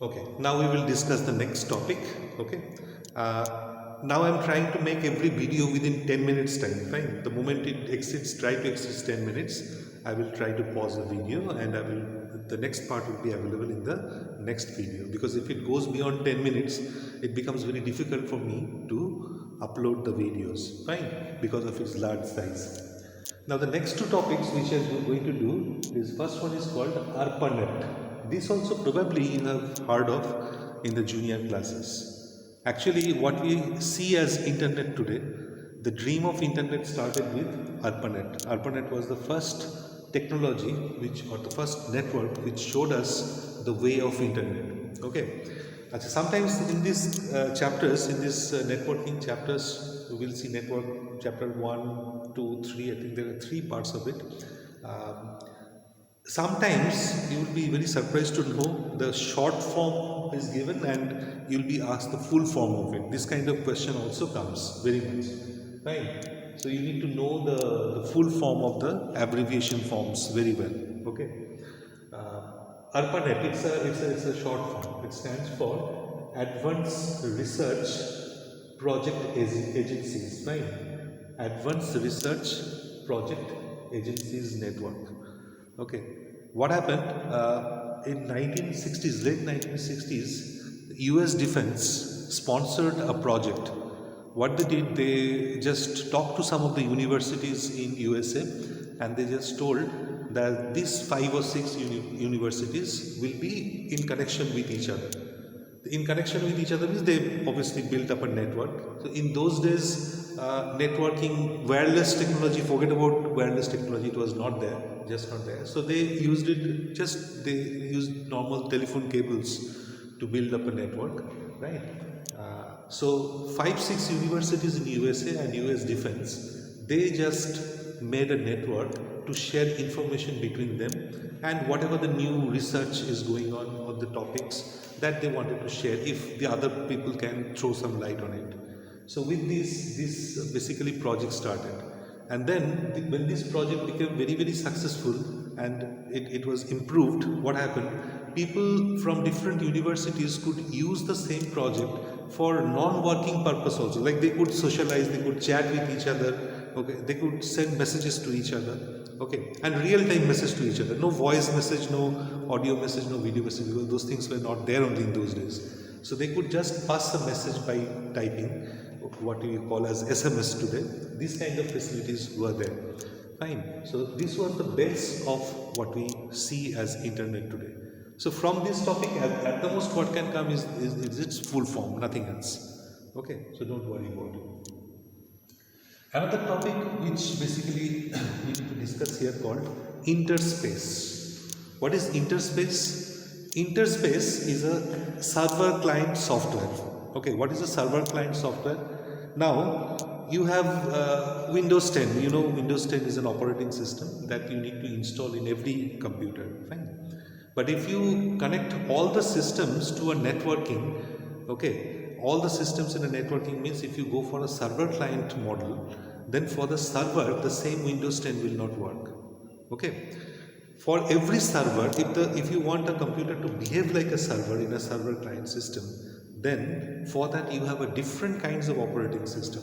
Okay, now we will discuss the next topic. Okay, now I'm trying to make every video within 10 minutes time. Fine. The moment it exceeds, try to exceed 10 minutes, I will try to pause the video and the next part will be available in the next video. Because if it goes beyond 10 minutes, it becomes very difficult for me to upload the videos. Fine, because of its large size. Now the next two topics which I'm going to do is first one is called ARPANET. This also probably you have heard of in the junior classes. Actually what we see as internet today, the dream of internet started with ARPANET. ARPANET was the first technology or the first network which showed us the way of internet. Okay. Sometimes in these chapters, in this networking chapters, we will see network chapter 1, 2, 3. I think there are 3 parts of it. Sometimes you will be very surprised to know the short form is given and you will be asked the full form of it. This kind of question also comes very much. Right? So you need to know the full form of the abbreviation forms very well. Okay. ARPANET, it's a short form. It stands for Advanced Research Project Agencies, right? Advanced Research Project Agencies Network. Okay. What happened in 1960s, late 1960s, US Defense sponsored a project. What they did, they just talked to some of the universities in USA and they just told that these 5 or 6 universities will be in connection with each other. In connection with each other means they obviously built up a network. So in those days, networking, wireless technology, forget about wireless technology, it was not there, just not there. So they used they used normal telephone cables to build up a network, right? So 5, 6 universities in USA and US Defense, they just made a network to share information between them and whatever the new research is going on the topics that they wanted to share, if the other people can throw some light on it. So with this basically project started. And then when this project became very, very successful and it was improved, what happened? People from different universities could use the same project for non-working purpose also. Like they could socialize, they could chat with each other, okay, they could send messages to each other, okay, and real-time message to each other. No voice message, no audio message, no video message, because those things were not there only in those days. So they could just pass a message by typing, what we call as SMS today. These kind of facilities were there. Fine. So this was the base of what we see as internet today. So from this topic, at the most what can come is its full form, nothing else. Okay, so don't worry about it. Another topic which basically we need to discuss here called interspace. What is interspace? Interspace is a server client software. Okay, what is a server client software? Now you have Windows 10. You know Windows 10 is an operating system that you need to install in every computer. Fine. But if you connect all the systems to a networking, okay, all the systems in a networking means if you go for a server client model, then for the server, the same Windows 10 will not work. Okay. For every server, if you want a computer to behave like a server in a server client system, then for that you have a different kinds of operating system.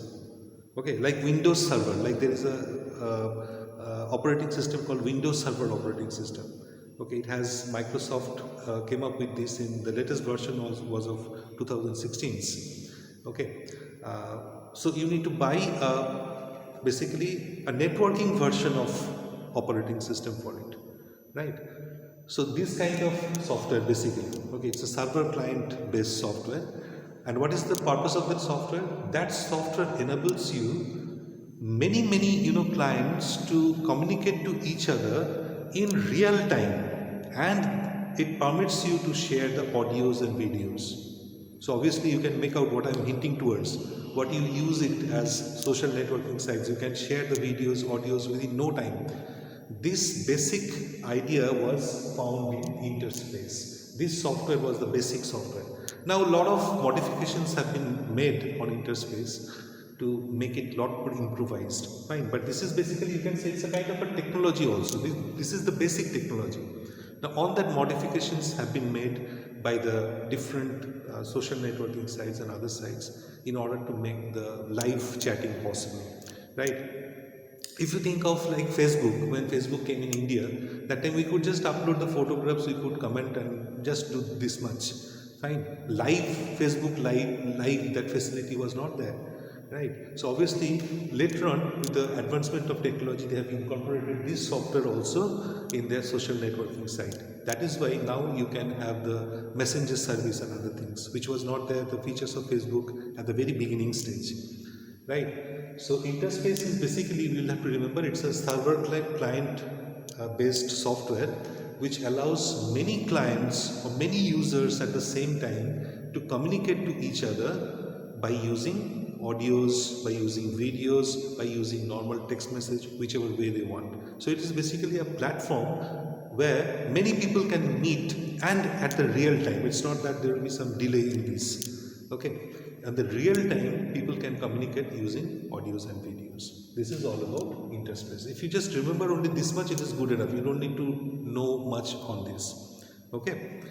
Okay, like Windows Server, like there is a operating system called Windows Server operating system. Okay, it has Microsoft came up with this in the latest version was of 2016. Okay, so you need to buy basically a networking version of operating system for it, right? So this kind of software basically, okay, it's a server client based software. And what is the purpose of that software? That software enables you many clients to communicate to each other in real time, and it permits you to share the audios and videos. So obviously you can make out what I'm hinting towards. What you use it as social networking sites, you can share the videos, audios within no time. This basic idea was found in Interspace. This software was the basic software. Now a lot of modifications have been made on Interspace to make it a lot more improvised. Fine, but this is basically, you can say it's a kind of a technology also. This is the basic technology. Now, all that modifications have been made by the different social networking sites and other sites in order to make the live chatting possible, right? If you think of like Facebook, when Facebook came in India, that time we could just upload the photographs, we could comment and just do this much. Fine. Live Facebook live that facility was not there. Right. So obviously later on with the advancement of technology they have incorporated this software also in their social networking site. That is why now you can have the messenger service and other things which was not there, the features of Facebook at the very beginning stage. Right. So Interspace is basically, we will have to remember, it's a server client based software which allows many clients or many users at the same time to communicate to each other by using audios, by using videos, by using normal text message, whichever way they want. So it is basically a platform where many people can meet and at the real time. It's not that there will be some delay in this. Okay. At the real time, people can communicate using audios and videos. This is all about Interspace. If you just remember only this much, it is good enough. You don't need to know much on this. Okay.